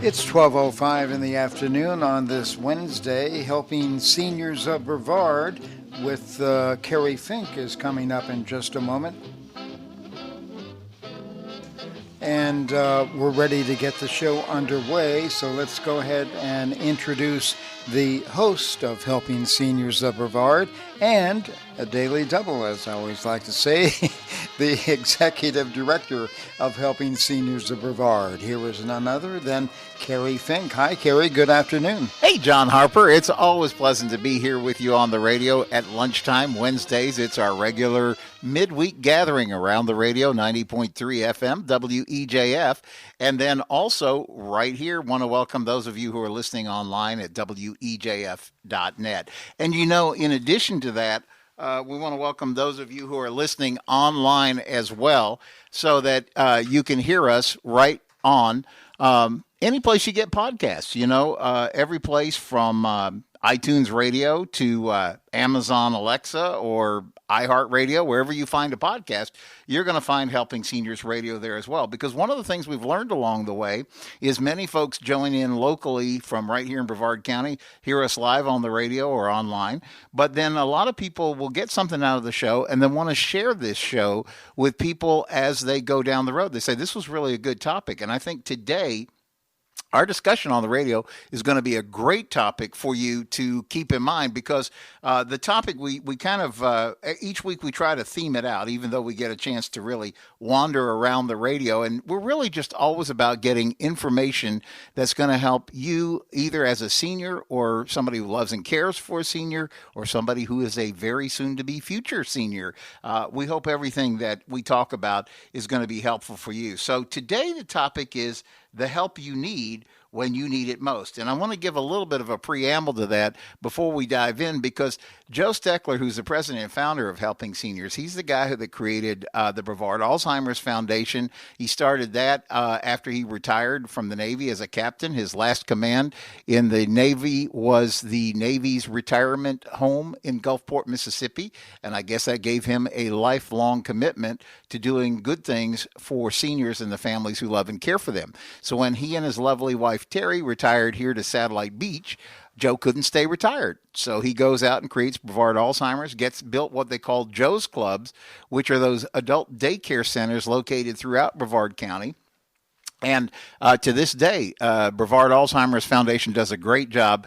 It's 12:05 in the afternoon on this Wednesday. Helping Seniors of Brevard with Kerry Fink is coming up in just a moment. And we're ready to get the show underway, so let's go ahead and introduce the host of Helping Seniors of Brevard and a daily double, as I always like to say, the Executive Director of Helping Seniors of Brevard. Here is none other than Kerry Fink. Hi, Kerry. Good afternoon. Hey, John Harper. It's always pleasant to be here with you on the radio at lunchtime. Wednesdays, it's our regular midweek gathering around the radio, 90.3 FM, WEJF. And then also right here, want to welcome those of you who are listening online at WEJF.net. And you know, in addition to that, we want to welcome those of you who are listening online as well, so that you can hear us right on any place you get podcasts. You know, every place from iTunes Radio to Amazon Alexa or iHeartRadio, wherever you find a podcast, you're going to find Helping Seniors Radio there as well. Because one of the things we've learned along the way is many folks join in locally from right here in Brevard County, hear us live on the radio or online. But then a lot of people will get something out of the show and then want to share this show with people as they go down the road. They say, this was really a good topic. And I think today, our discussion on the radio is going to be a great topic for you to keep in mind, because the topic we kind of each week we try to theme it out, even though we get a chance to really wander around the radio. And we're really just always about getting information that's going to help you either as a senior or somebody who loves and cares for a senior or somebody who is a very soon to be future senior. We hope everything that we talk about is going to be helpful for you. So today the topic is the help you need when you need it most. And I want to give a little bit of a preamble to that before we dive in, because Joe Steckler, who's the president and founder of Helping Seniors, he's the guy that created the Brevard Alzheimer's Foundation. He started that after he retired from the Navy as a captain. His last command in the Navy was the Navy's retirement home in Gulfport, Mississippi. And I guess that gave him a lifelong commitment to doing good things for seniors and the families who love and care for them. So when he and his lovely wife, Terry, retired here to Satellite Beach, Joe couldn't stay retired. So he goes out and creates Brevard Alzheimer's, gets built what they call Joe's Clubs, which are those adult daycare centers located throughout Brevard County. And to this day, Brevard Alzheimer's Foundation does a great job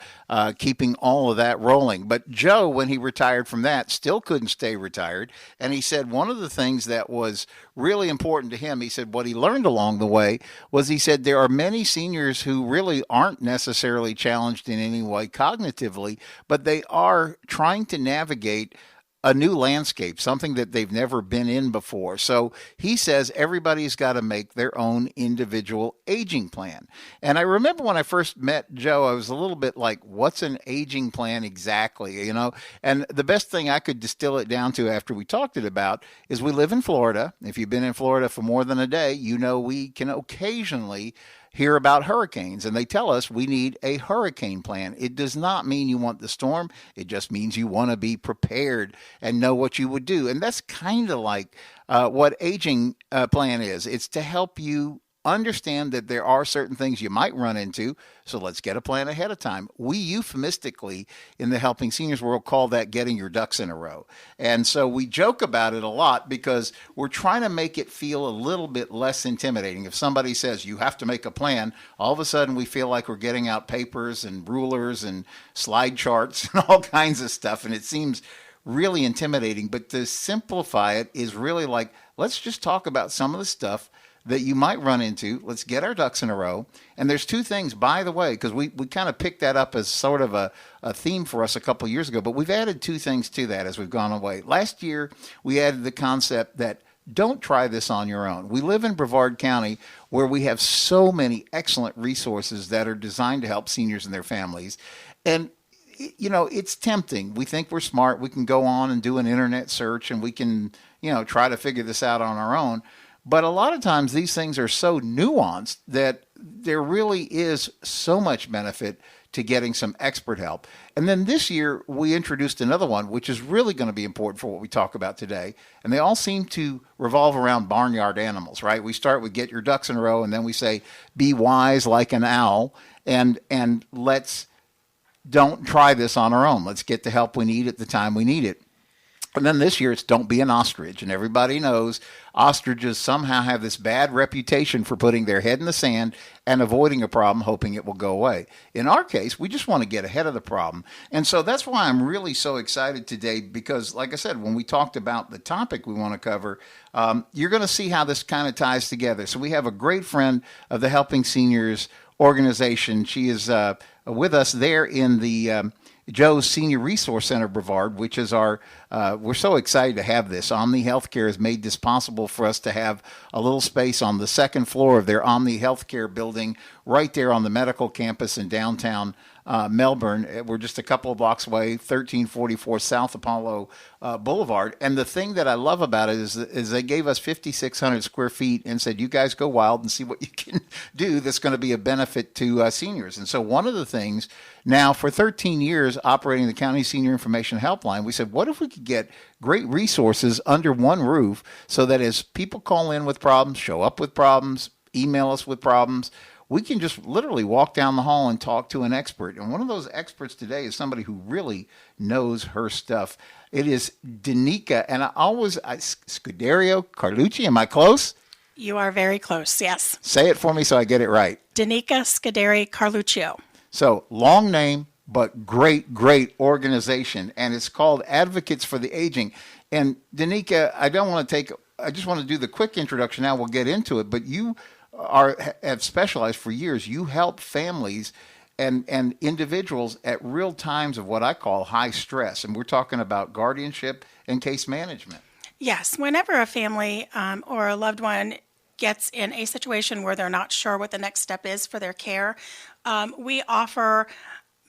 keeping all of that rolling. But Joe, when he retired from that, still couldn't stay retired. And he said one of the things that was really important to him, he said what he learned along the way was, he said there are many seniors who really aren't necessarily challenged in any way cognitively, but they are trying to navigate a new landscape, something that they've never been in before. So he says everybody's got to make their own individual aging plan. And I remember when I first met Joe, I was a little bit like, what's an aging plan exactly? You know, and the best thing I could distill it down to after we talked it about is we live in Florida. If you've been in Florida for more than a day, you know we can occasionally hear about hurricanes, and they tell us we need a hurricane plan. It does not mean you want the storm. It just means you want to be prepared and know what you would do. And that's kind of like what aging plan is. It's to help you understand that there are certain things you might run into, so let's get a plan ahead of time. We euphemistically in the Helping Seniors world call that getting your ducks in a row. And so we joke about it a lot because we're trying to make it feel a little bit less intimidating. If somebody says you have to make a plan, all of a sudden we feel like we're getting out papers and rulers and slide charts and all kinds of stuff, and it seems really intimidating. But to simplify it is really like, let's just talk about some of the stuff that you might run into. Let's get our ducks in a row. And there's two things, by the way, because we kind of picked that up as sort of a theme for us a couple of years ago, but we've added two things to that as we've gone away. Last year, we added the concept that don't try this on your own. We live in Brevard County where we have so many excellent resources that are designed to help seniors and their families. And you know, it's tempting. We think we're smart. We can go on and do an internet search and we can, you know, try to figure this out on our own. But a lot of times these things are so nuanced that there really is so much benefit to getting some expert help. And then this year, we introduced another one, which is really going to be important for what we talk about today. And they all seem to revolve around barnyard animals, right? We start with get your ducks in a row, and then we say, be wise like an owl, and let's don't try this on our own. Let's get the help we need at the time we need it. And then this year, it's don't be an ostrich. And everybody knows ostriches somehow have this bad reputation for putting their head in the sand and avoiding a problem, hoping it will go away. In our case, we just want to get ahead of the problem. And so that's why I'm really so excited today, because like I said, when we talked about the topic we want to cover, you're going to see how this kind of ties together. So we have a great friend of the Helping Seniors organization. She is with us there in the Joe's Senior Resource Center, Brevard, which is our, we're so excited to have this. Omni Healthcare has made this possible for us to have a little space on the second floor of their Omni Healthcare building right there on the medical campus in downtown Melbourne. We're just a couple of blocks away, 1344 South Apollo Boulevard. And the thing that I love about it is they gave us 5,600 square feet and said, you guys go wild and see what you can do that's going to be a benefit to seniors. And so one of the things now, for 13 years operating the County Senior Information Helpline, we said, what if we could get great resources under one roof so that as people call in with problems, show up with problems, email us with problems, we can just literally walk down the hall and talk to an expert. And one of those experts today is somebody who really knows her stuff. It is Danica, and Scuderi-Carluccio. Am I close? You are very close, yes. Say it for me so I get it right. Danica Scuderi-Carluccio. So, long name, but great, great organization. And it's called Advocates for the Aging. And Danica, I just want to do the quick introduction now. We'll get into it. But you have specialized for years. You help families and individuals at real times of what I call high stress. And we're talking about guardianship and case management. Yes. Whenever a family or a loved one gets in a situation where they're not sure what the next step is for their care, we offer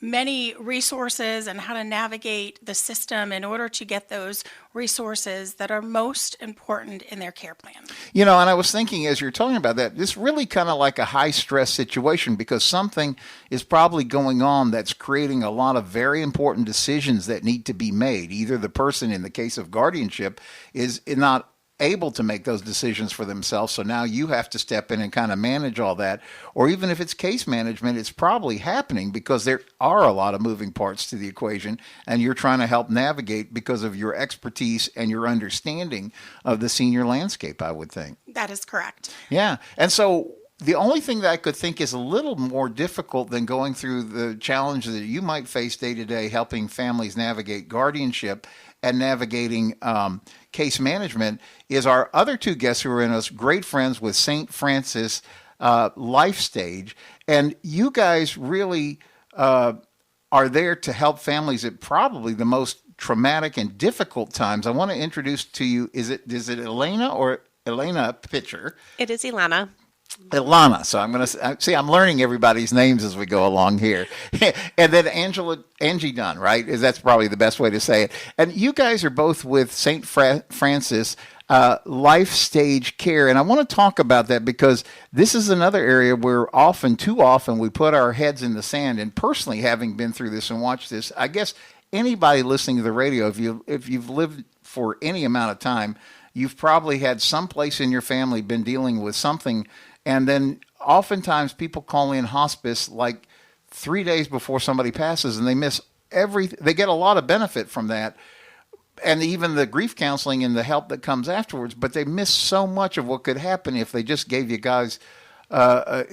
many resources and how to navigate the system in order to get those resources that are most important in their care plan. You know, and I was thinking as you're talking about that, it's really kind of like a high stress situation because something is probably going on that's creating a lot of very important decisions that need to be made. Either the person, in the case of guardianship, is not able to make those decisions for themselves, so now you have to step in and kind of manage all that. Or even if it's case management, it's probably happening because there are a lot of moving parts to the equation, and you're trying to help navigate because of your expertise and your understanding of the senior landscape, I would think. That is correct. Yeah, and so the only thing that I could think is a little more difficult than going through the challenges that you might face day to day helping families navigate guardianship and navigating case management is our other two guests who are in us, great friends with St. Francis Lifestage. And you guys really are there to help families at probably the most traumatic and difficult times. I want to introduce to you, is it Elana or Elana Pitcher? It is Elana. Elana. So I'm going to see, I'm learning everybody's names as we go along here. And then Angie Dunn, right? That's probably the best way to say it. And you guys are both with St. Francis Lifestage Care. And I want to talk about that because this is another area where too often, we put our heads in the sand. And personally, having been through this and watched this, I guess anybody listening to the radio, if you've lived for any amount of time, you've probably had some place in your family been dealing with something. And then oftentimes people call in hospice like 3 days before somebody passes, and they miss they get a lot of benefit from that, and even the grief counseling and the help that comes afterwards, but they miss so much of what could happen if they just gave you guys a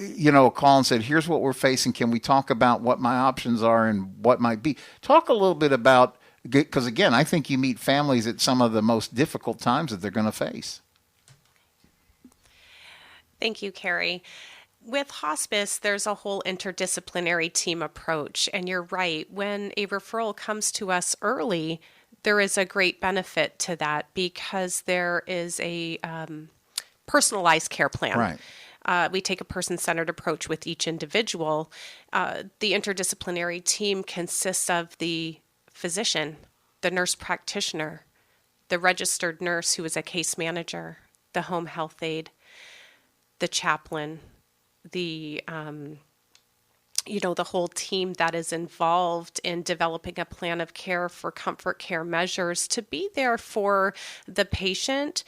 call and said, here's what we're facing. Can we talk about what my options are and what might be? Talk a little bit about, because again, I think you meet families at some of the most difficult times that they're going to face. Thank you, Kerry. With hospice, there's a whole interdisciplinary team approach. And you're right, when a referral comes to us early, there is a great benefit to that because there is a personalized care plan. Right. We take a person-centered approach with each individual. The interdisciplinary team consists of the physician, the nurse practitioner, the registered nurse who is a case manager, the home health aide, the chaplain, the the whole team that is involved in developing a plan of care for comfort care measures to be there for the patient,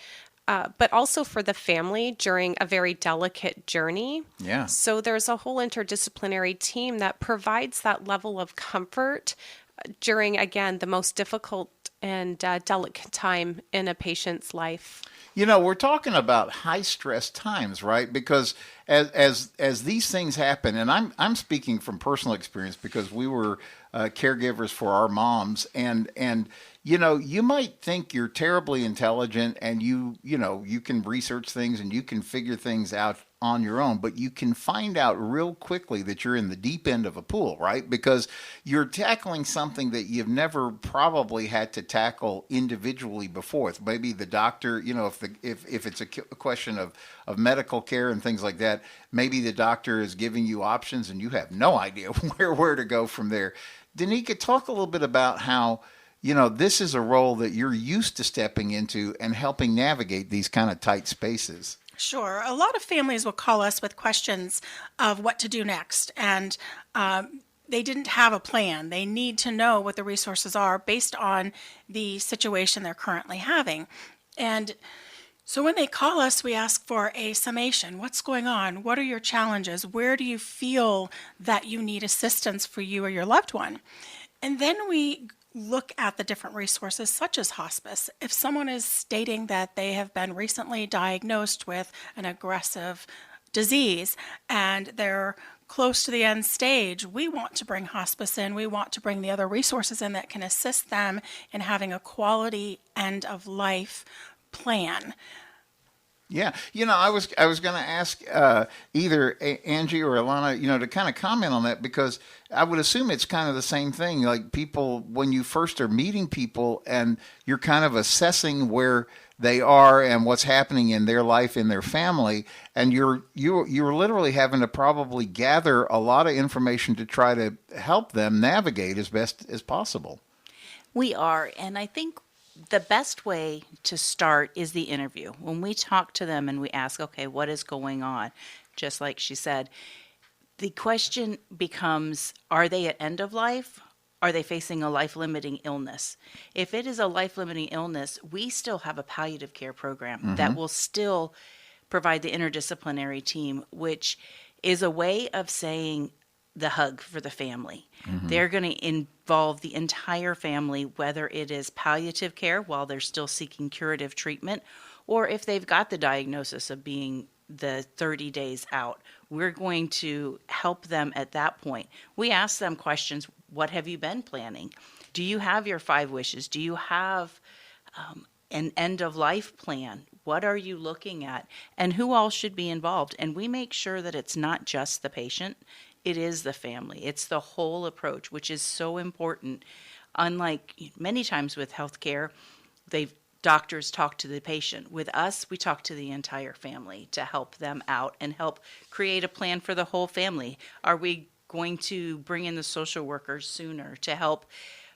but also for the family during a very delicate journey. Yeah. So there's a whole interdisciplinary team that provides that level of comfort during, again, the most difficult and delicate time in a patient's life. We're talking about high stress times, right? Because as these things happen, and I'm speaking from personal experience because we were caregivers for our moms, and you might think you're terribly intelligent and you can research things and you can figure things out on your own, but you can find out real quickly that you're in the deep end of a pool, right? Because you're tackling something that you've never probably had to tackle individually before. It's maybe the doctor, if it's a question of medical care and things like that, maybe the doctor is giving you options and you have no idea where to go from there. Danica, talk a little bit about how this is a role that you're used to stepping into and helping navigate these kind of tight spaces. Sure. A lot of families will call us with questions of what to do next, and they didn't have a plan. They need to know what the resources are based on the situation they're currently having. And so when they call us, we ask for a summation. What's going on? What are your challenges? Where do you feel that you need assistance for you or your loved one? And then we look at the different resources such as hospice. If someone is stating that they have been recently diagnosed with an aggressive disease and they're close to the end stage, we want to bring hospice in. We want to bring the other resources in that can assist them in having a quality end of life plan. Yeah, I was going to ask either Angie or Elana, to kind of comment on that, because I would assume it's kind of the same thing. Like people, when you first are meeting people and you're kind of assessing where they are and what's happening in their life, in their family, and you're literally having to probably gather a lot of information to try to help them navigate as best as possible. We are, and I think the best way to start is the interview. When we talk to them and we ask, okay, what is going on? Just like she said, the question becomes, are they at end of life? Are they facing a life-limiting illness? If it is a life-limiting illness, we still have a palliative care program that will still provide the interdisciplinary team, which is a way of saying the hug for the family. They're going to involve the entire family, whether it is palliative care while they're still seeking curative treatment, or if they've got the diagnosis of being the 30 days out. We're going to help them at that point. We ask them questions. What have you been planning? Do you have your 5 wishes? Do you have an end of life plan? What are you looking at? And who all should be involved? And we make sure that it's not just the patient. It is the family. It's the whole approach, which is so important. Unlike many times with healthcare, doctors talk to the patient. With us, we talk to the entire family to help them out and help create a plan for the whole family. Are we going to bring in the social workers sooner to help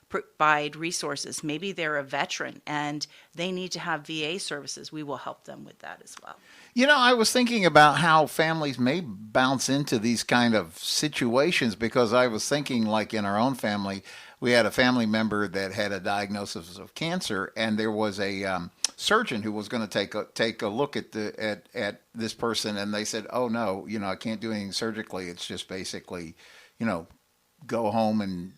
provide resources? Maybe they're a veteran and they need to have VA services. We will help them with that as well. I was thinking about how families may bounce into these kind of situations, because I was thinking, like in our own family, we had a family member that had a diagnosis of cancer, and there was a surgeon who was going to take a look at this person, and they said, "Oh no, I can't do anything surgically. It's just basically, go home and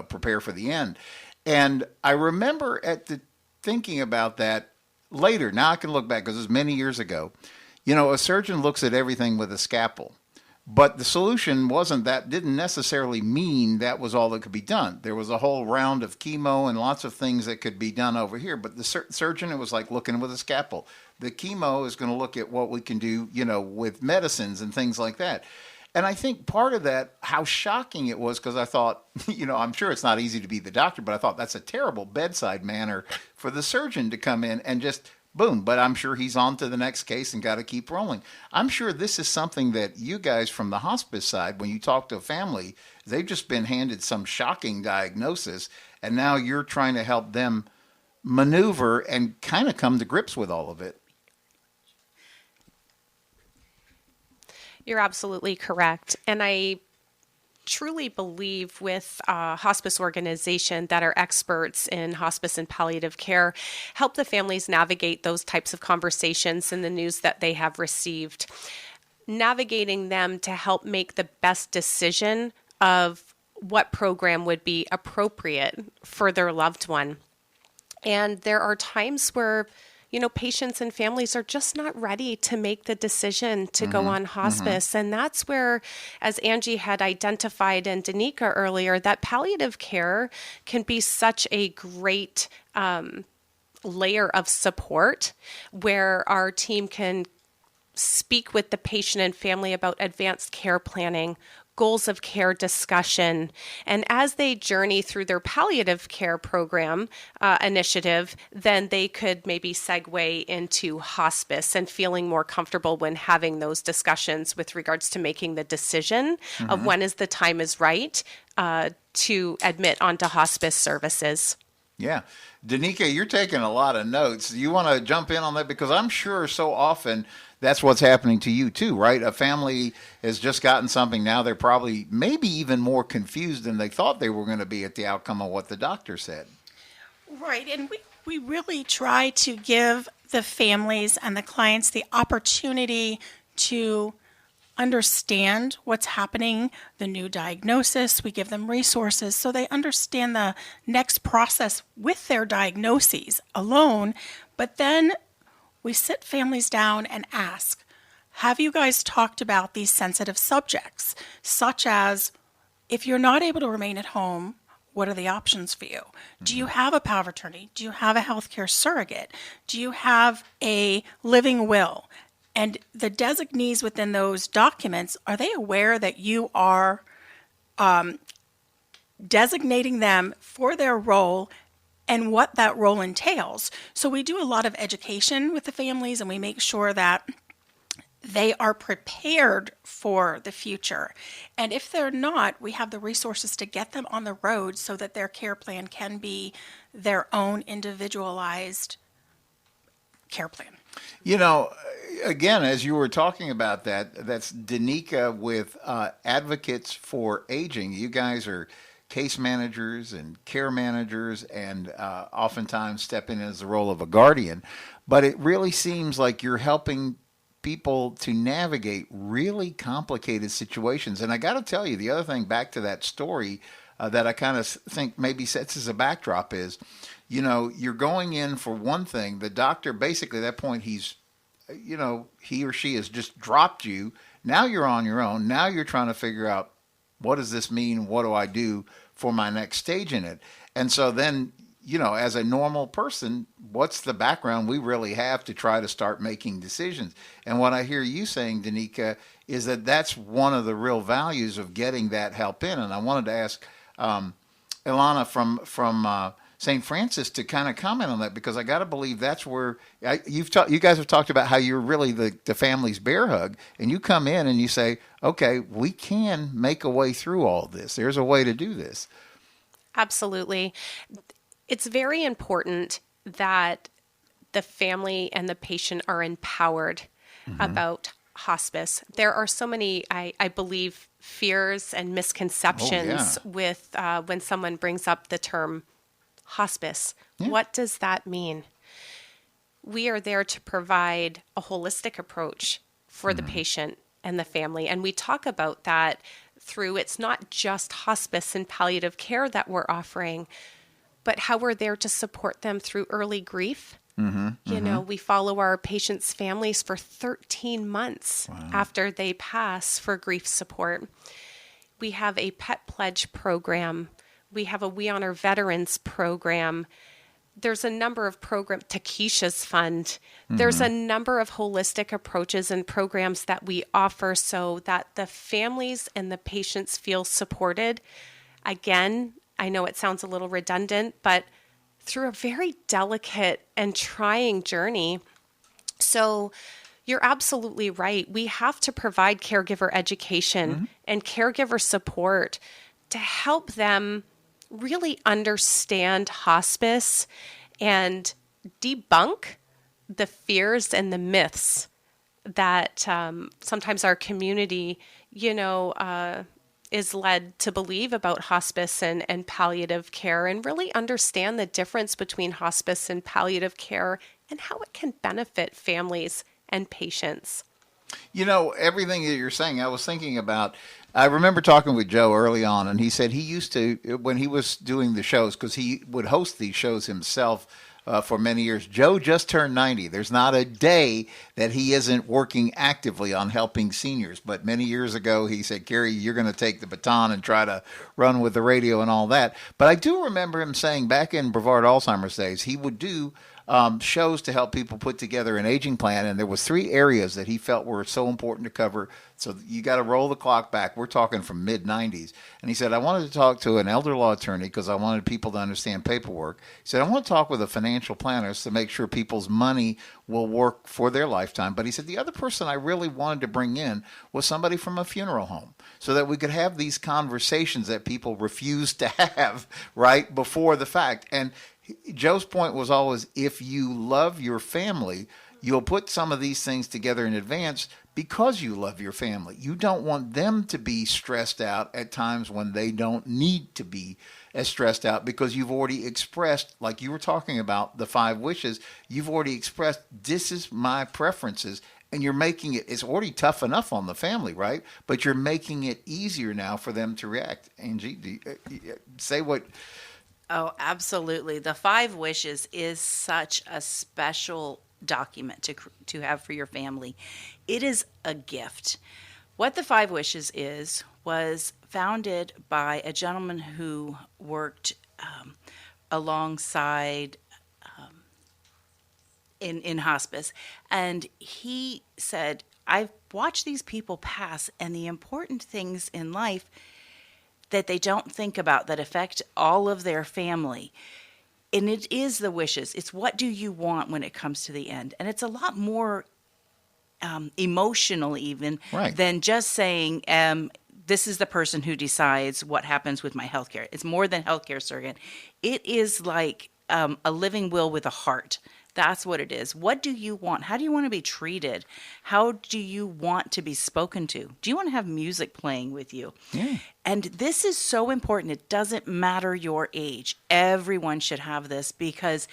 prepare for the end." And I remember thinking about that later. Now I can look back because it was many years ago. A surgeon looks at everything with a scalpel, but the solution didn't necessarily mean that was all that could be done. There was a whole round of chemo and lots of things that could be done over here, but the surgeon, it was like looking with a scalpel. The chemo is going to look at what we can do, with medicines and things like that. And I think part of that, how shocking it was, because I thought, I'm sure it's not easy to be the doctor, but I thought that's a terrible bedside manner for the surgeon to come in and just boom. But I'm sure he's on to the next case and got to keep rolling. I'm sure this is something that you guys from the hospice side, when you talk to a family, they've just been handed some shocking diagnosis, and now you're trying to help them maneuver and kind of come to grips with all of it. You're absolutely correct. And I truly believe with a hospice organization that are experts in hospice and palliative care help the families navigate those types of conversations and the news that they have received, navigating them to help make the best decision of what program would be appropriate for their loved one. And there are times where patients and families are just not ready to make the decision to go on hospice. And that's where, as Angie had identified and Danica earlier, that palliative care can be such a great layer of support where our team can speak with the patient and family about advanced care planning, goals of care discussion. And as they journey through their palliative care program initiative, then they could maybe segue into hospice and feeling more comfortable when having those discussions with regards to making the decision of when is the time is right to admit onto hospice services. Yeah. Danica, you're taking a lot of notes. You want to jump in on that? Because I'm sure so often that's what's happening to you too, right? A family has just gotten something. Now they're probably maybe even more confused than they thought they were going to be at the outcome of what the doctor said. Right. And we really try to give the families and the clients the opportunity to understand what's happening, the new diagnosis. We give them resources so they understand the next process with their diagnoses alone. But then we sit families down and ask, have you guys talked about these sensitive subjects, such as if you're not able to remain at home, what are the options for you? Do you have a power of attorney? Do you have a healthcare surrogate? Do you have a living will? And the designees within those documents, are they aware that you are designating them for their role and what that role entails? So we do a lot of education with the families, and we make sure that they are prepared for the future. And if they're not, we have the resources to get them on the road so that their care plan can be their own individualized care plan. Again, as you were talking about that's Danica with Advocates for Aging. You guys are case managers and care managers and oftentimes step in as the role of a guardian. But it really seems like you're helping people to navigate really complicated situations. And I got to tell you, the other thing back to that story that I kind of think maybe sets as a backdrop is, you're going in for one thing. The doctor, basically at that point, he or she has just dropped you. Now you're on your own. Now you're trying to figure out, what does this mean? What do I do for my next stage in it? And so then, as a normal person, what's the background we really have to try to start making decisions? And what I hear you saying, Danica, is that that's one of the real values of getting that help in. And I wanted to ask Elana from St. Francis to kind of comment on that, because I got to believe that's where you guys have talked about how you're really the family's bear hug, and you come in and you say, okay, we can make a way through all this. There's a way to do this. Absolutely. It's very important that the family and the patient are empowered about hospice. There are so many, I believe, fears and misconceptions with when someone brings up the term hospice. Yeah. What does that mean? We are there to provide a holistic approach for the patient and the family. And we talk about that through, it's not just hospice and palliative care that we're offering, but how we're there to support them through early grief. We follow our patients' families for 13 months after they pass for grief support. We have a pet pledge program. We have a We Honor Veterans program. There's a number of programs, Takesha's Fund. There's a number of holistic approaches and programs that we offer so that the families and the patients feel supported. Again, I know it sounds a little redundant, but through a very delicate and trying journey. So you're absolutely right. We have to provide caregiver education and caregiver support to help them really understand hospice and debunk the fears and the myths that sometimes our community, is led to believe about hospice and palliative care, and really understand the difference between hospice and palliative care and how it can benefit families and patients. Everything that you're saying, I was thinking about. I remember talking with Joe early on, and he said he used to, when he was doing the shows, because he would host these shows himself for many years. Joe just turned 90. There's not a day that he isn't working actively on helping seniors. But many years ago, he said, Kerry, you're going to take the baton and try to run with the radio and all that. But I do remember him saying back in Brevard Alzheimer's days, he would do shows to help people put together an aging plan. And there was 3 areas that he felt were so important to cover. So you got to roll the clock back. We're talking from mid-90s. And he said, I wanted to talk to an elder law attorney because I wanted people to understand paperwork. He said, I want to talk with a financial planner to make sure people's money will work for their lifetime. But he said, the other person I really wanted to bring in was somebody from a funeral home so that we could have these conversations that people refuse to have right before the fact. And Joe's point was always, if you love your family, you'll put some of these things together in advance because you love your family. You don't want them to be stressed out at times when they don't need to be as stressed out, because you've already expressed, like you were talking about, the 5 wishes. You've already expressed, this is my preferences. And you're making it, it's already tough enough on the family, right? But you're making it easier now for them to react. Angie, say what... Oh, absolutely. The 5 wishes is such a special document to have for your family. It is a gift. What the 5 wishes was founded by a gentleman who worked alongside in hospice. And he said, I've watched these people pass, and the important things in life that they don't think about that affect all of their family. And it is the wishes. It's what do you want when it comes to the end. And it's a lot more emotional even than just saying, this is the person who decides what happens with my healthcare. It's more than healthcare surrogate. It is like a living will with a heart. That's what it is. What do you want? How do you want to be treated? How do you want to be spoken to? Do you want to have music playing with you? Yeah. And this is so important. It doesn't matter your age. Everyone should have this, because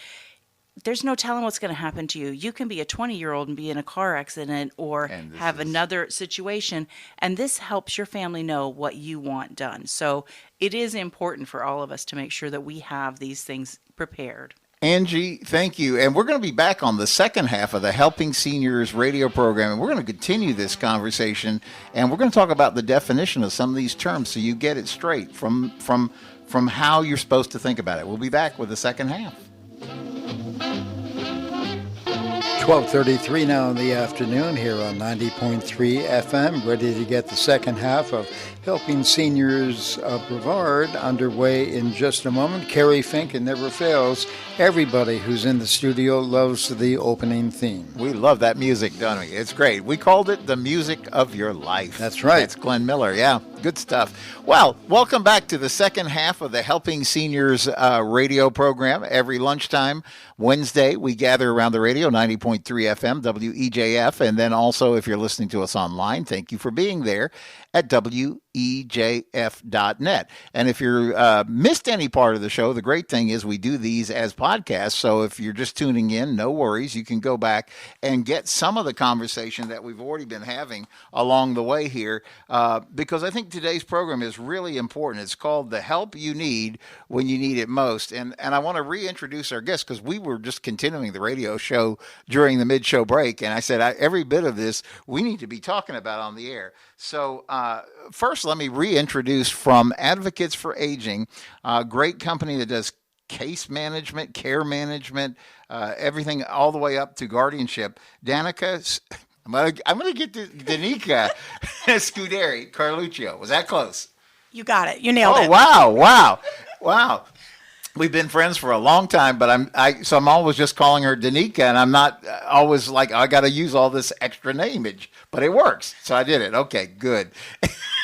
there's no telling what's going to happen to you. You can be a 20-year-old and be in a car accident or have another situation, and this helps your family know what you want done. So it is important for all of us to make sure that we have these things prepared. Angie, thank you. And we're going to be back on the second half of the Helping Seniors radio program. And we're going to continue this conversation. And we're going to talk about the definition of some of these terms so you get it straight from how you're supposed to think about it. We'll be back with the second half. 12:33 now in the afternoon here on 90.3 FM. Ready to get the second half of Helping Seniors of Brevard underway in just a moment. Kerry, Fink, and Never Fails. Everybody who's in the studio loves the opening theme. We love that music, don't we? It's great. We called it the music of your life. That's right. That's Glenn Miller. Yeah, good stuff. Well, welcome back to the second half of the Helping Seniors radio program. Every lunchtime, Wednesday, we gather around the radio, 90.3 FM, WEJF. And then also, if you're listening to us online, thank you for being there at WEJF.net. And if you're missed any part of the show, the great thing is we do these as podcasts. So if you're just tuning in, no worries. You can go back and get some of the conversation that we've already been having along the way here, because I think today's program is really important. It's called The Help You Need When You Need It Most. And I want to reintroduce our guests, because we were just continuing the radio show during the mid-show break. And I said, every bit of this we need to be talking about on the air. So first, let me reintroduce from Advocates for Aging, a great company that does case management, care management, everything all the way up to guardianship. Danica, I'm gonna get to Danica Scuderi-Carluccio. Was that close? You got it. You nailed it. Oh, wow. We've been friends for a long time, but I'm always just calling her Danica, and I'm not always like, I got to use all this extra nameage, but it works. So I did it. Okay, good.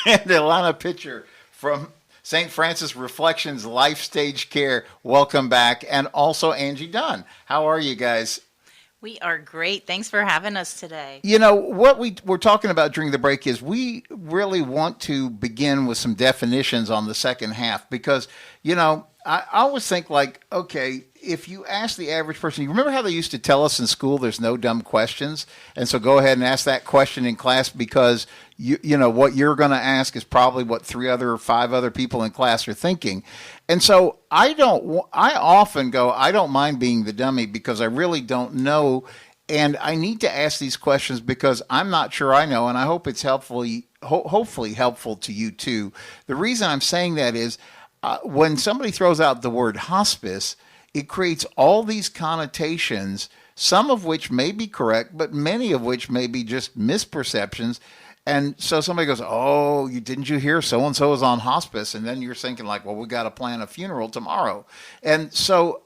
And Elana Pitcher from St. Francis Reflections Lifestage Care, welcome back. And also Angie Dunn. How are you guys? We are great. Thanks for having us today. You know, what we were talking about during the break is we really want to begin with some definitions on the second half because, you know, I always think like, okay, if you ask the average person, you remember how they used to tell us in school there's no dumb questions? And so go ahead and ask that question in class because, you know, what you're going to ask is probably what 5 other people in class are thinking. And so I often go, I don't mind being the dummy because I really don't know. And I need to ask these questions because I'm not sure I know. And I hope it's hopefully helpful to you too. The reason I'm saying that is when somebody throws out the word hospice, it creates all these connotations, some of which may be correct, but many of which may be just misperceptions. And so somebody goes, oh, didn't you hear so-and-so is on hospice? And then you're thinking like, well, we got to plan a funeral tomorrow. And so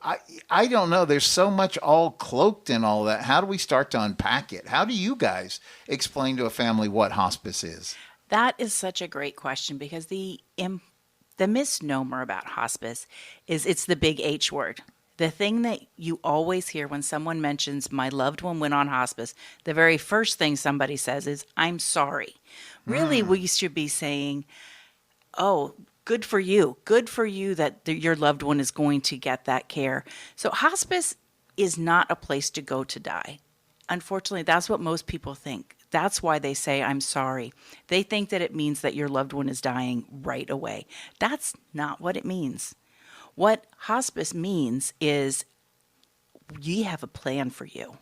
I don't know. There's so much all cloaked in all that. How do we start to unpack it? How do you guys explain to a family what hospice is? That is such a great question because the misnomer about hospice is it's the big H word. The thing that you always hear when someone mentions my loved one went on hospice, the very first thing somebody says is, I'm sorry. Really, we should be saying, oh, good for you. Good for you that your loved one is going to get that care. So hospice is not a place to go to die. Unfortunately, that's what most people think. That's why they say, I'm sorry. They think that it means that your loved one is dying right away. That's not what it means. What hospice means is we have a plan for you.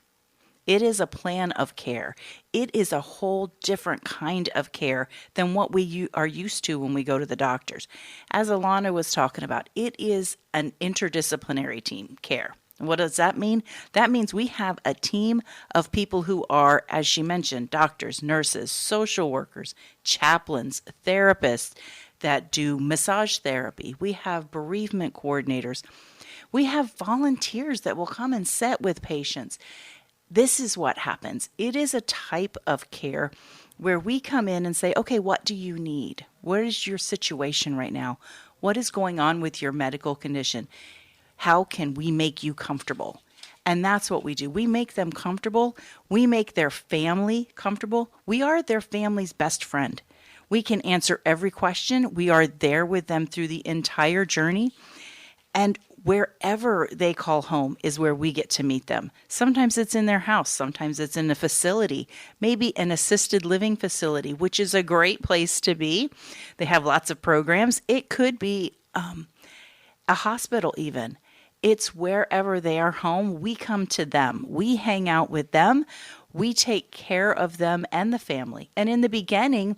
It is a plan of care. It is a whole different kind of care than what we are used to when we go to the doctors. As Elana was talking about, it is an interdisciplinary team care. What does that mean? That means we have a team of people who are, as she mentioned, doctors, nurses, social workers, chaplains, therapists that do massage therapy. We have bereavement coordinators. We have volunteers that will come and sit with patients. This is what happens. It is a type of care where we come in and say, okay, what do you need? What is your situation right now? What is going on with your medical condition? How can we make you comfortable? And that's what we do. We make them comfortable. We make their family comfortable. We are their family's best friend. We can answer every question. We are there with them through the entire journey. And wherever they call home is where we get to meet them. Sometimes it's in their house. Sometimes it's in a facility, maybe an assisted living facility, which is a great place to be. They have lots of programs. It could be a hospital even. It's wherever they are home. We come to them. We hang out with them. We take care of them and the family. And in the beginning,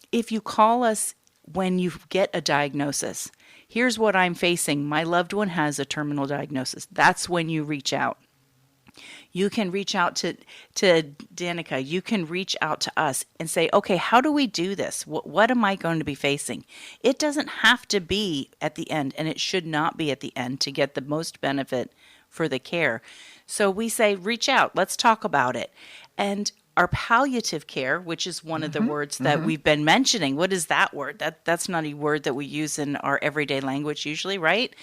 if you call us when you get a diagnosis, here's what I'm facing. My loved one has a terminal diagnosis. That's when you reach out. You can reach out to Danica. You can reach out to us and say, okay, how do we do this? What am I going to be facing? It doesn't have to be at the end, and it should not be at the end to get the most benefit for the care. So we say, reach out. Let's talk about it. And our palliative care, which is one of the words that we've been mentioning. What is that word? That's not a word that we use in our everyday language usually, right?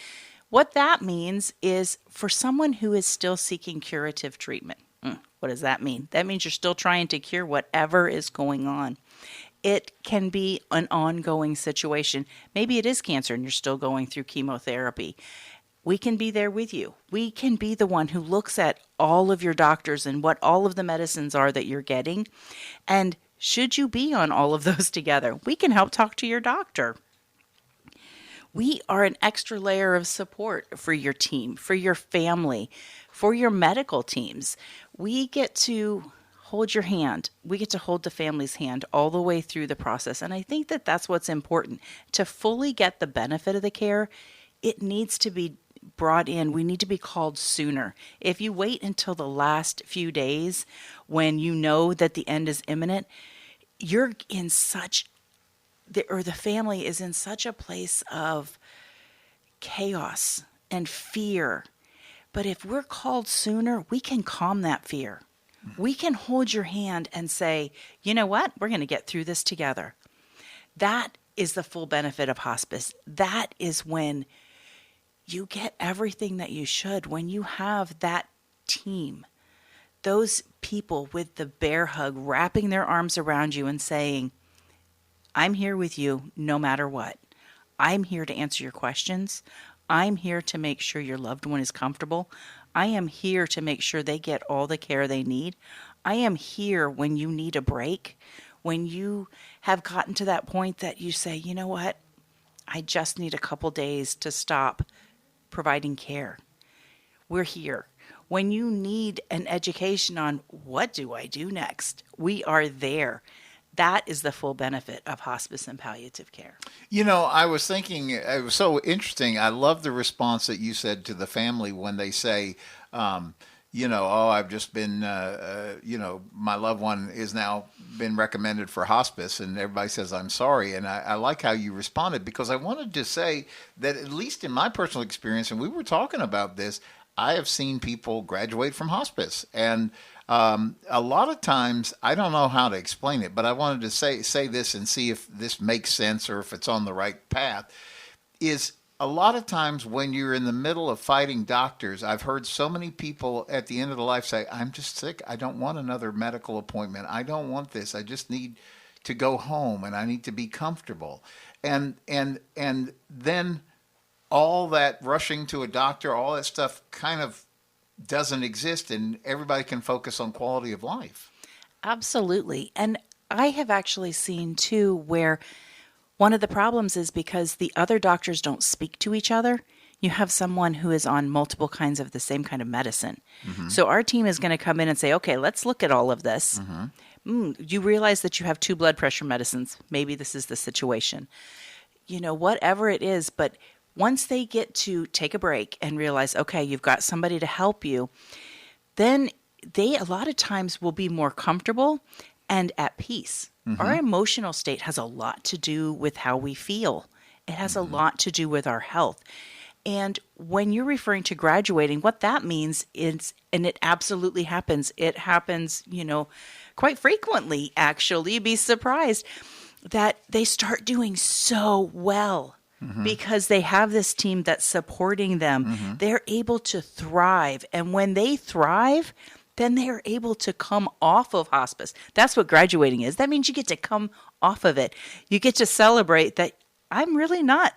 What that means is for someone who is still seeking curative treatment. What does that mean? That means you're still trying to cure whatever is going on. It can be an ongoing situation. Maybe it is cancer and you're still going through chemotherapy. We can be there with you. We can be the one who looks at all of your doctors and what all of the medicines are that you're getting. And should you be on all of those together, we can help talk to your doctor. We are an extra layer of support for your team, for your family, for your medical teams. We get to hold your hand. We get to hold the family's hand all the way through the process. And I think that that's what's important. To fully get the benefit of the care, it needs to be brought in. We need to be called sooner. If you wait until the last few days when you know that the end is imminent, you're in the family is in such a place of chaos and fear. But if we're called sooner, we can calm that fear. We can hold your hand and say, you know what? We're going to get through this together. That is the full benefit of hospice. That is when you get everything that you should, when you have that team those people with the bear hug wrapping their arms around you and saying, I'm here with you no matter what. I'm here to answer your questions. I'm here to make sure your loved one is comfortable. I am here to make sure they get all the care they need. I am here when you need a break, when you have gotten to that point that you say, you know what, I just need a couple days to stop providing care. We're here. When you need an education on what do I do next, we are there. That is the full benefit of hospice and palliative care. You know, I was thinking, it was so interesting. I love the response that you said to the family when they say, you know, oh, I've just been, you know, my loved one is now been recommended for hospice, and everybody says, I'm sorry. And I like how you responded, because I wanted to say that, at least in my personal experience, and we were talking about this, I have seen people graduate from hospice. And a lot of times, I don't know how to explain it, but I wanted to say this and see if this makes sense or if it's on the right path, is a lot of times when you're in the middle of fighting doctors, I've heard so many people at the end of the life say, I'm just sick. I don't want another medical appointment. I don't want this. I just need to go home and I need to be comfortable. And then all that rushing to a doctor, all that stuff kind of doesn't exist, and everybody can focus on quality of life. Absolutely. And I have actually seen too where one of the problems is because the other doctors don't speak to each other. You have someone who is on multiple kinds of the same kind of medicine. Mm-hmm. So our team is going to come in and say, okay, let's look at all of this. Mm-hmm. You realize that you have 2 blood pressure medicines. Maybe this is the situation. You know, whatever it is, but once they get to take a break and realize, okay, you've got somebody to help you, then they a lot of times will be more comfortable and at peace. Mm-hmm. Our emotional state has a lot to do with how we feel. It has a lot to do with our health. And when you're referring to graduating, what that means is, and it absolutely happens, it happens, you know, quite frequently, actually. You'd be surprised that they start doing so well. Because they have this team that's supporting them. They're able to thrive. And when they thrive, then they are able to come off of hospice. That's what graduating is. That means you get to come off of it. You get to celebrate that I'm really not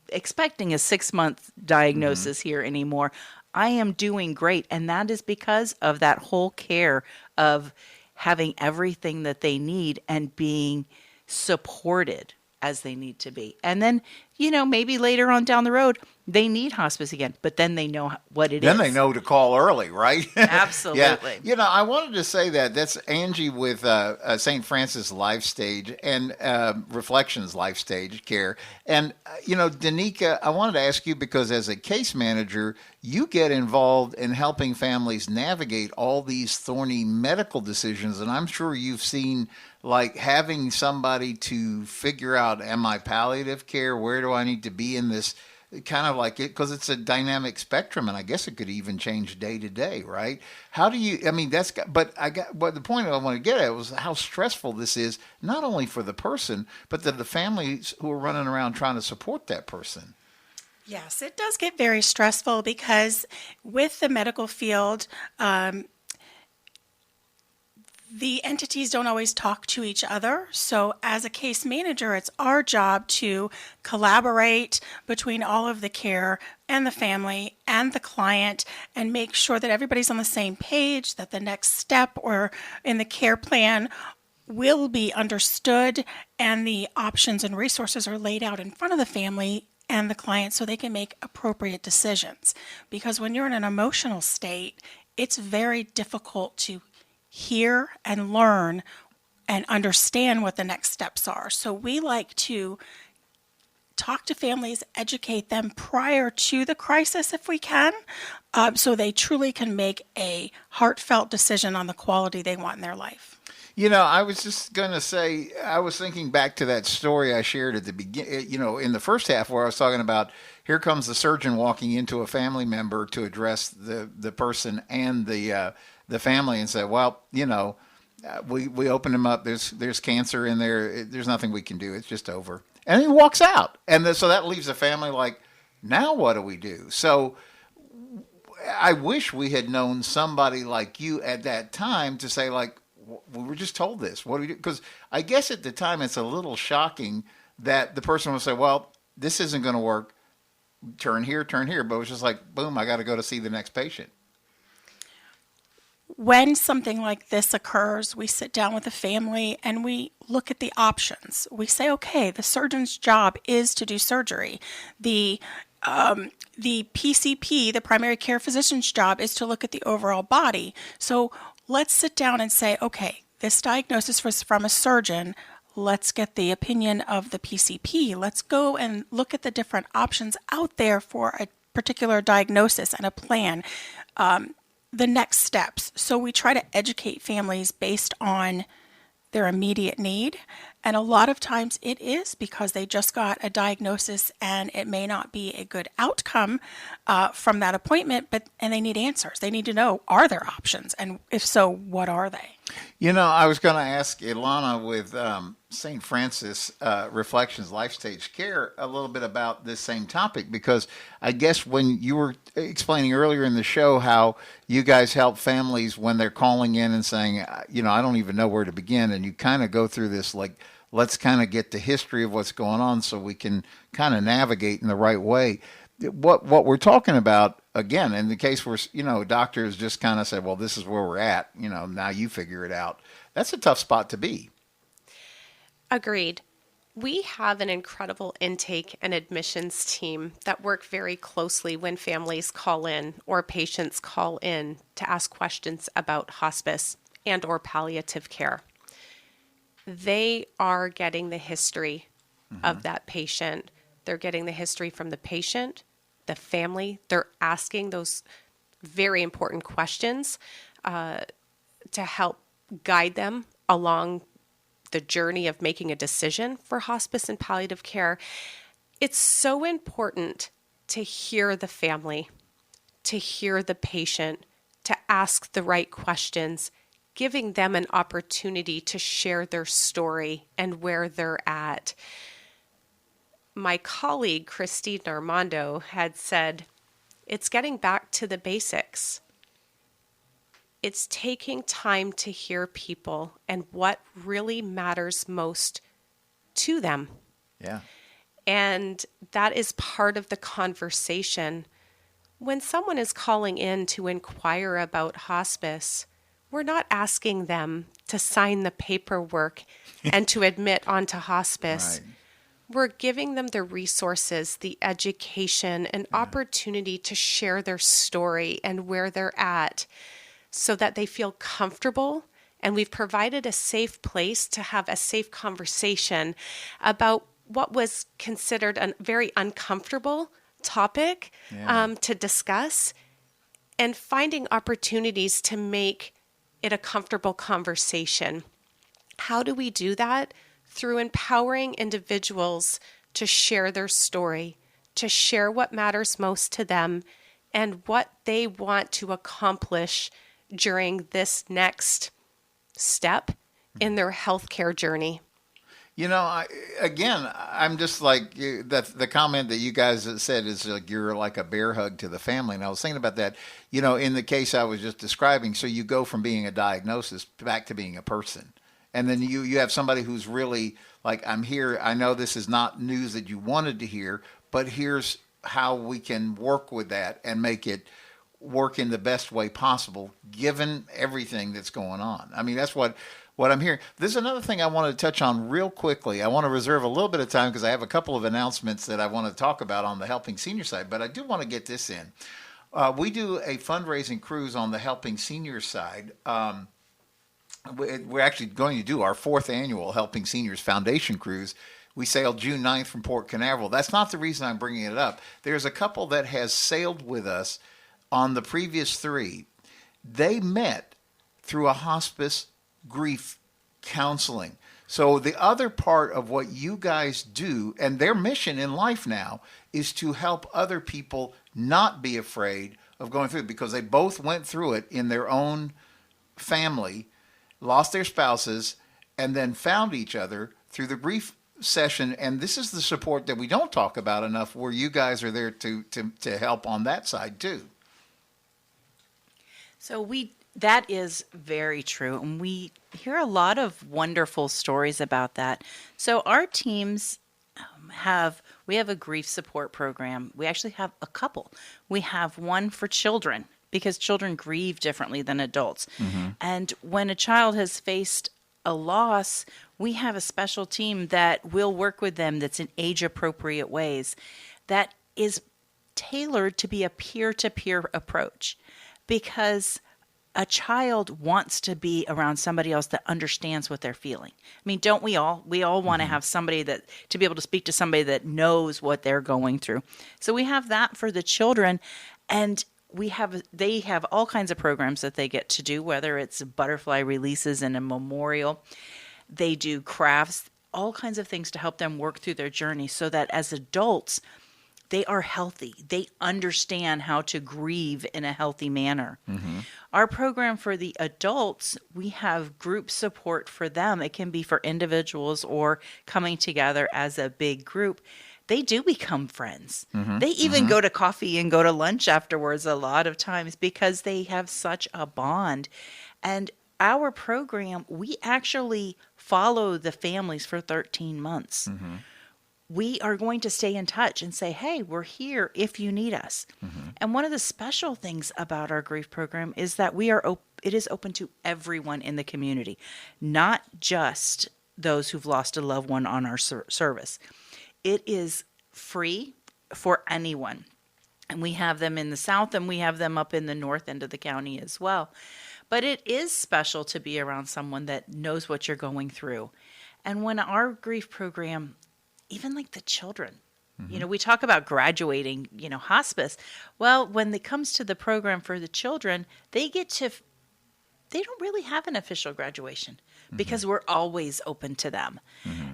expecting a 6-month diagnosis here anymore. I am doing great. And that is because of that whole care of having everything that they need and being supported as they need to be. And then, you know, maybe later on down the road, they need hospice again, but then they know what it is. Then they know to call early, right? Absolutely. Yeah. You know, I wanted to say that's Angie with St. Francis Lifestage and Reflections Lifestage Care. And, you know, Danica, I wanted to ask you, because as a case manager, you get involved in helping families navigate all these thorny medical decisions. And I'm sure you've seen, like, having somebody to figure out, am I palliative care? Where do I need to be in this? Kind of like it, because it's a dynamic spectrum, and I guess it could even change day to day, right? How do you, I mean, but the point I want to get at was how stressful this is, not only for the person, but the families who are running around trying to support that person. Yes, it does get very stressful because with the medical field, the entities don't always talk to each other. So as a case manager, it's our job to collaborate between all of the care and the family and the client and make sure that everybody's on the same page, that the next step or in the care plan will be understood and the options and resources are laid out in front of the family and the client so they can make appropriate decisions. Because when you're in an emotional state, it's very difficult to hear and learn and understand what the next steps are. So we like to talk to families, educate them prior to the crisis if we can, so they truly can make a heartfelt decision on the quality they want in their life. You know, I was just going to say, I was thinking back to that story I shared at the beginning, you know, in the first half where I was talking about, here comes the surgeon walking into a family member to address the person and the family and say, well, you know, we opened him up. There's cancer in there. There's nothing we can do. It's just over. And he walks out. And so that leaves the family like, now what do we do? So I wish we had known somebody like you at that time to say, like, we were just told this. What do we do? Because I guess at the time it's a little shocking that the person would say, well, this isn't going to work. Turn here. But it was just like, boom, I got to go to see the next patient. When something like this occurs, we sit down with the family and we look at the options. We say, okay, the surgeon's job is to do surgery. The PCP, the primary care physician's job, is to look at the overall body. So let's sit down and say, okay, this diagnosis was from a surgeon. Let's get the opinion of the PCP. Let's go and look at the different options out there for a particular diagnosis and a plan. The next steps. So we try to educate families based on their immediate need. And a lot of times it is because they just got a diagnosis and it may not be a good outcome from that appointment, and they need answers. They need to know, are there options? And if so, what are they? You know, I was going to ask Elana with St. Francis Reflections Lifestage Care a little bit about this same topic, because I guess when you were explaining earlier in the show how you guys help families when they're calling in and saying, you know, I don't even know where to begin, and you kind of go through this, like, let's kind of get the history of what's going on so we can kind of navigate in the right way. What we're talking about, again, in the case where, you know, doctors just kind of said, well, this is where we're at, you know, now you figure it out. That's a tough spot to be. Agreed. We have an incredible intake and admissions team that work very closely when families call in or patients call in to ask questions about hospice and or palliative care. They are getting the history of that patient. They're getting the history from the patient, the family. They're asking those very important questions to help guide them along the journey of making a decision for hospice and palliative care. It's so important to hear the family, to hear the patient, to ask the right questions, giving them an opportunity to share their story and where they're at. My colleague, Christine Armando, had said, it's getting back to the basics. It's taking time to hear people and what really matters most to them. Yeah. And that is part of the conversation. When someone is calling in to inquire about hospice, we're not asking them to sign the paperwork and to admit onto hospice. Right. We're giving them the resources, the education, and opportunity to share their story and where they're at so that they feel comfortable. And we've provided a safe place to have a safe conversation about what was considered a very uncomfortable topic to discuss, and finding opportunities to make it a comfortable conversation. How do we do that? Through empowering individuals to share their story, to share what matters most to them and what they want to accomplish during this next step in their healthcare journey. You know, I'm just like, the comment that you guys said is like, you're like a bear hug to the family. And I was thinking about that, you know, in the case I was just describing. So you go from being a diagnosis back to being a person. And then you have somebody who's really like, I'm here. I know this is not news that you wanted to hear, but here's how we can work with that and make it work in the best way possible, given everything that's going on. I mean, that's what I'm hearing. There's another thing I want to touch on real quickly. I want to reserve a little bit of time because I have a couple of announcements that I want to talk about on the Helping Senior side, but I do want to get this in. We do a fundraising cruise on the Helping Senior side. We're actually going to do our 4th annual Helping Seniors Foundation Cruise. We sailed June 9th from Port Canaveral. That's not the reason I'm bringing it up. There's a couple that has sailed with us on the previous 3. They met through a hospice grief counseling. So the other part of what you guys do, and their mission in life now, is to help other people not be afraid of going through it, because they both went through it in their own family, lost their spouses, and then found each other through the grief session. And this is the support that we don't talk about enough, where you guys are there to help on that side too. So that is very true. And we hear a lot of wonderful stories about that. So our teams we have a grief support program. We actually have a couple. We have one for children because children grieve differently than adults. And when a child has faced a loss, we have a special team that will work with them that's in age-appropriate ways that is tailored to be a peer-to-peer approach, because a child wants to be around somebody else that understands what they're feeling. I mean, don't we all? We all want to have somebody to be able to speak to somebody that knows what they're going through. So we have that for the children, and they have all kinds of programs that they get to do, whether it's butterfly releases and a memorial. They do crafts, all kinds of things to help them work through their journey so that as adults, they are healthy. They understand how to grieve in a healthy manner. Our program for the adults, we have group support for them. It can be for individuals or coming together as a big group. They do become friends. They even go to coffee and go to lunch afterwards a lot of times because they have such a bond. And our program, we actually follow the families for 13 months. We are going to stay in touch and say, hey, we're here if you need us. And one of the special things about our grief program is that it is open to everyone in the community, not just those who've lost a loved one on our service. It is free for anyone. And we have them in the south and we have them up in the north end of the county as well. But it is special to be around someone that knows what you're going through. And when our grief program, even like the children, we talk about graduating, hospice. Well, when it comes to the program for the children, they don't really have an official graduation because we're always open to them.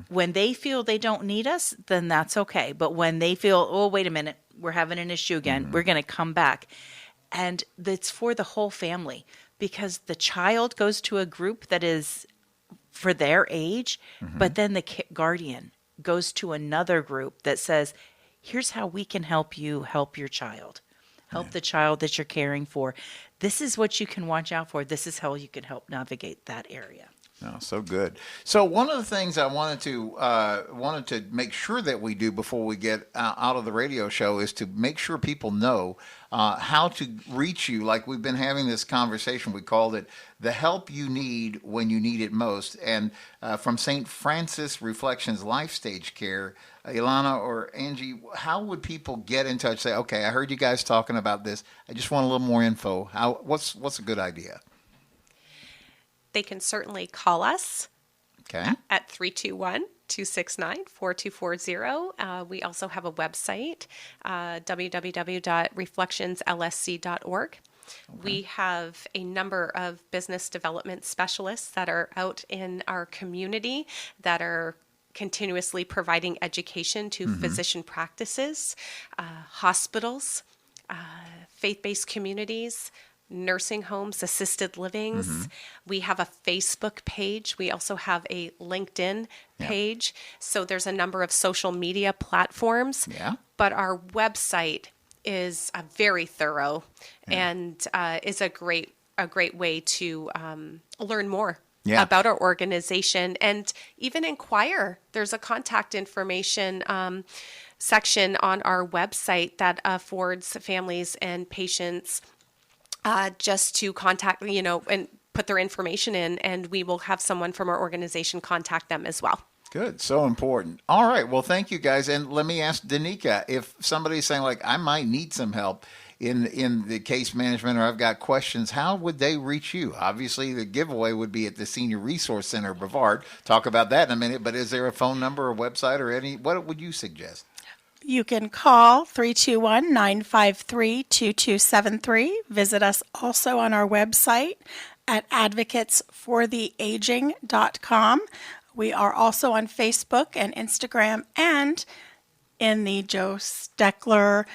When they feel they don't need us, then that's okay. But when they feel, oh, wait a minute, we're having an issue again, we're going to come back. And it's for the whole family because the child goes to a group that is for their age, but then the guardian goes to another group that says, here's how we can help you help your child. Help the child that you're caring for. This is what you can watch out for. This is how you can help navigate that area. Oh, so good. So one of the things I wanted to make sure that we do before we get out of the radio show is to make sure people know how to reach you. Like we've been having this conversation, we called it the help you need when you need it most. And from St. Francis Reflections Lifestage Care, Elana or Angie, how would people get in touch? Say, okay, I heard you guys talking about this. I just want a little more info. What's a good idea? They can certainly call us at 321-269-4240. We also have a website, www.reflectionslsc.org. We have a number of business development specialists that are out in our community that are continuously providing education to physician practices, hospitals, faith-based communities, nursing homes, assisted livings. We have a Facebook page. We also have a LinkedIn page. So there's a number of social media platforms. But our website is very thorough and is a great way to learn more about our organization and even inquire. There's a contact information section on our website that affords families and patients just to contact, and put their information in, and we will have someone from our organization contact them as well. Good. So important. All right. Well, thank you guys. And let me ask Danica, if somebody's saying like, I might need some help in the case management or I've got questions, how would they reach you? Obviously, the giveaway would be at the Senior Resource Center, Brevard. Talk about that in a minute. But is there a phone number or website or what would you suggest? You can call 321-953-2273. Visit us also on our website at advocatesfortheaging.com. We are also on Facebook and Instagram and in the Joe Steckler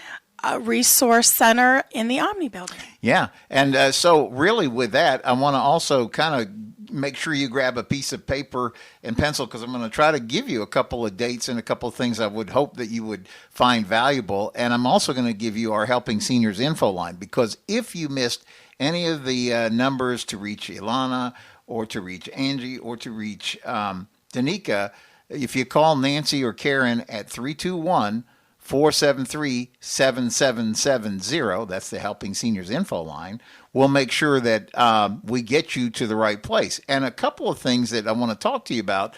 Resource Center in the Omni Building. Yeah. And so really with that, I want to also kind of make sure you grab a piece of paper and pencil because I'm going to try to give you a couple of dates and a couple of things I would hope that you would find valuable. And I'm also going to give you our Helping Seniors info line because if you missed any of the numbers to reach Elana or to reach Angie or to reach Danica, if you call Nancy or Karen at 321-473-7770, that's the Helping Seniors info line, we'll make sure that we get you to the right place. And a couple of things that I want to talk to you about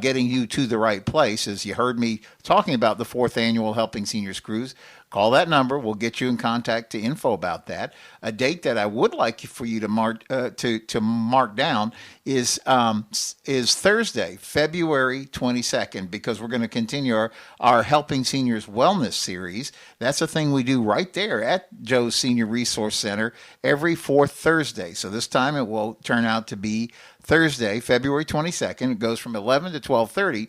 getting you to the right place is you heard me talking about the 4th annual Helping Seniors Cruise. Call that number. We'll get you in contact to info about that. A date that I would like for you to mark down is Thursday, February 22nd, because we're going to continue our Helping Seniors Wellness Series. That's a thing we do right there at Joe's Senior Resource Center every 4th Thursday. So this time it will turn out to be Thursday, February 22nd. It goes from 11 to 12:30.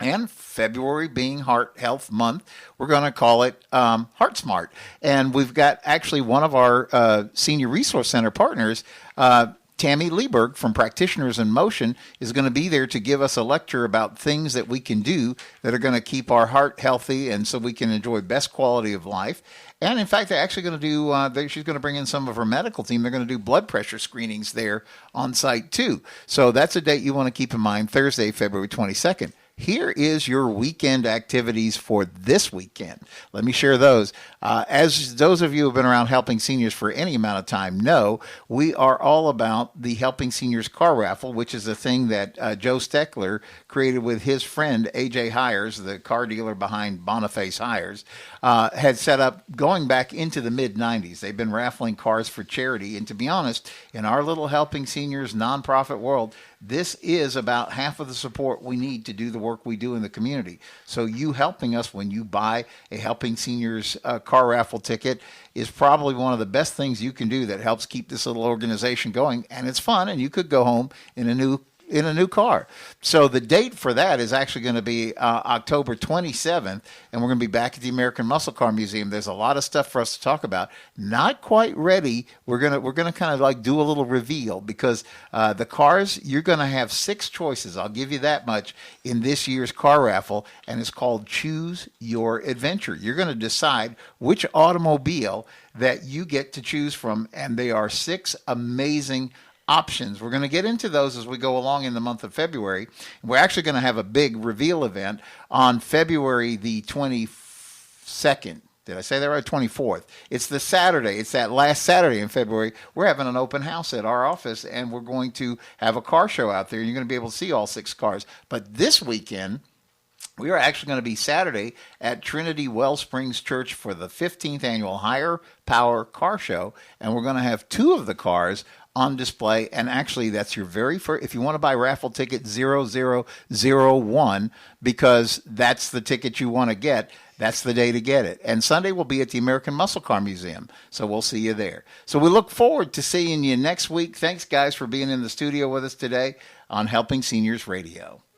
And February being Heart Health Month, we're going to call it Heart Smart. And we've got actually one of our Senior Resource Center partners, Tammy Lieberg from Practitioners in Motion, is going to be there to give us a lecture about things that we can do that are going to keep our heart healthy and so we can enjoy best quality of life. And in fact, they're actually going to do, she's going to bring in some of her medical team. They're going to do blood pressure screenings there on site too. So that's a date you want to keep in mind, Thursday, February 22nd. Here is your weekend activities for this weekend. Let me share those. As those of you who have been around Helping Seniors for any amount of time know, we are all about the Helping Seniors car raffle, which is a thing that Joe Steckler created with his friend AJ Hires, the car dealer behind Boniface Hires, had set up going back into the mid-90s. They've been raffling cars for charity. And to be honest, in our little Helping Seniors nonprofit world, this is about half of the support we need to do the work we do in the community. So you helping us when you buy a Helping Seniors car raffle ticket is probably one of the best things you can do that helps keep this little organization going. And it's fun, and you could go home in a new car. So the date for that is actually going to be October 27th, and we're going to be back at the American Muscle Car Museum. There's a lot of stuff for us to talk about. Not quite ready. We're gonna kind of like do a little reveal because the cars, you're going to have 6 choices. I'll give you that much in this year's car raffle, and it's called Choose Your Adventure. You're going to decide which automobile that you get to choose from, and they are 6 amazing options. We're going to get into those as we go along in the month of February. We're actually going to have a big reveal event on February the 22nd. Did I say that right? 24th. It's the Saturday. It's that last Saturday in February. We're having an open house at our office, and we're going to have a car show out there. You're going to be able to see all 6 cars. But this weekend, we are actually going to be Saturday at Trinity Wellsprings Church for the 15th annual Higher Power Car Show, and we're going to have 2 of the cars on display. And actually, that's your very first, if you want to buy raffle ticket 0001, because that's the ticket you want to get, that's the day to get it. And Sunday will be at the American Muscle Car Museum, so we'll see you there. So we look forward to seeing you next week. Thanks, guys, for being in the studio with us today on Helping Seniors Radio.